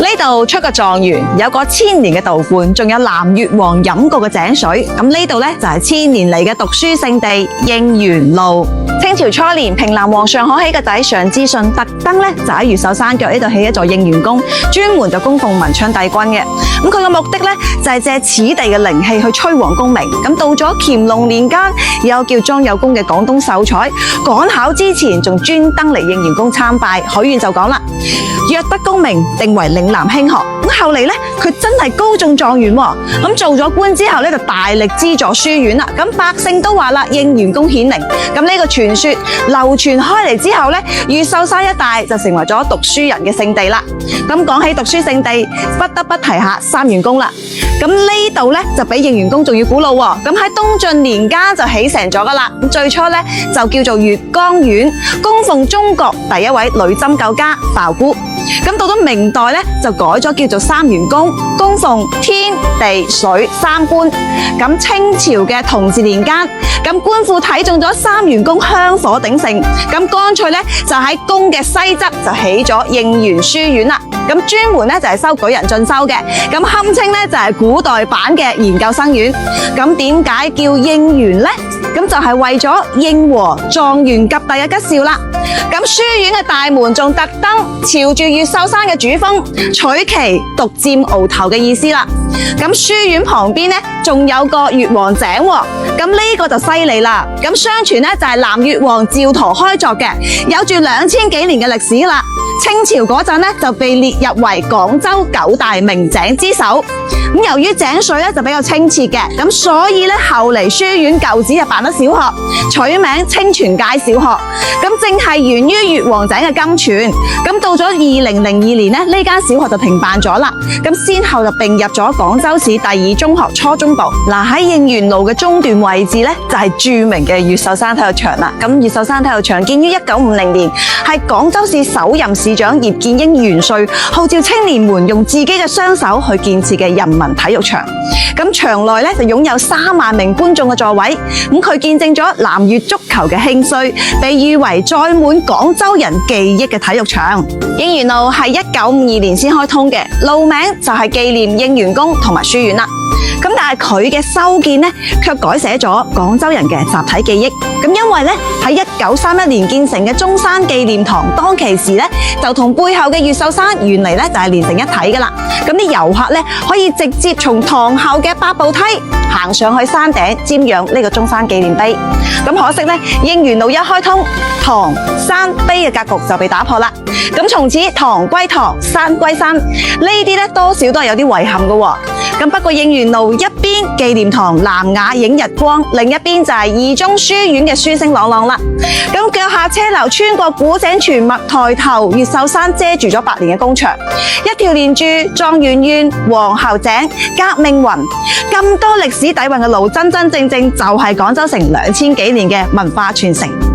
呢度出個狀元，有個1000年嘅道觀，仲有南越王飲過嘅井水。咁呢度呢，就係1000年嚟嘅讀書聖地應元路。清朝初年，平南王尚可喜嘅仔尚之信特登呢，就喺越秀山腳呢度起一座應元宮，專門就供奉文昌帝君嘅。咁佢嘅目的呢，就係借此地嘅靈氣去催旺功名。咁到咗乾隆年間，有叫莊有功嘅廣東秀才趕考之前，仲專登嚟應元宮參拜，許願就講啦：若得功名，定為嶺南興學。咁後嚟呢，佢真係高中狀元喎。咁做咗官之後呢，就大力資助書院啦。咁百姓都話啦，應元宮顯靈。咁呢個傳說流傳開嚟之後呢，越秀山一帶就成為咗讀書人嘅聖地啦。咁講起讀書聖地，不得不提下三元宮啦。咁呢度呢，就比應元宮仲要古老喎。咁喺東晉年間就起成咗噶啦。咁最初呢，就叫做月光院，供奉中國第一位女針灸家鮑姑。咁到咗明代呢，就改咗叫做三元宮，供奉天地水三官。咁清朝嘅同治年間，咁官府睇中咗三元宮香火鼎盛，咁乾脆呢，就喺宮嘅西側就起咗應元書院啦。咁專門呢，就係收舉人進修嘅，咁堪稱呢，就係古代版嘅研究生院。咁點解叫應元呢？咁就係為咗應和狀元及第嘅吉兆啦。咁書院嘅大門仲特登朝住越秀山嘅主峰，取其獨佔鰲頭嘅意思啦。咁書院旁邊呢，仲有個越王井喎。咁呢個就犀利啦。咁相傳呢，就係南越王趙佗開鑿嘅，有住2000幾年嘅歷史啦。清朝嗰陣呢，就被列入為廣州9大名井之首。咁由於井水呢，就比較清澈嘅，咁所以呢，後嚟書院舊址就辦咗小學，取名清泉界小學。咁正係源於越王井嘅甘泉。咁到咗2002年呢，呢間小學就停辦咗啦。咁先後就併入咗廣州市第2中學初中部。嗱，喺應元路嘅中段位置呢，就係著名嘅越秀山體育場啦。咁越秀山體育場建於1950年，係廣州市首任市長葉劍英元帥號召青年們用自己嘅雙手去建設嘅人民體育場。咁場內咧就擁有3萬名觀眾嘅座位。咁佢見證咗南越足球嘅興衰，被譽為載滿廣州人記憶嘅體育場。應元路係1952年先開通嘅，路名就係紀念應元宮同埋書院啦。咁但係佢嘅修建呢，卻改寫咗廣州人嘅集體記憶。咁因為呢，喺1931年建成嘅中山紀念堂，當其時呢，就同背後嘅越秀山原嚟呢，就係連成一體噶啦。咁啲遊客呢，可以直接從堂後嘅8步梯行上去山頂瞻仰呢個中山紀念碑。咁可惜呢，應元路一開通，堂山碑嘅格局就被打破啦。咁從此堂歸堂，山歸山，呢啲呢，多少都係有啲遺憾噶喎。咁不過應元路一邊紀念堂南雅映日光，另一邊就係2中書院嘅書聲朗朗啦。咁腳下車流穿過古井泉脈，抬頭越秀山遮住咗百年嘅工場，一條連住狀元院、皇后井、革命雲咁多歷史底蘊嘅路，真真正正就係廣州城2000幾年嘅文化傳承。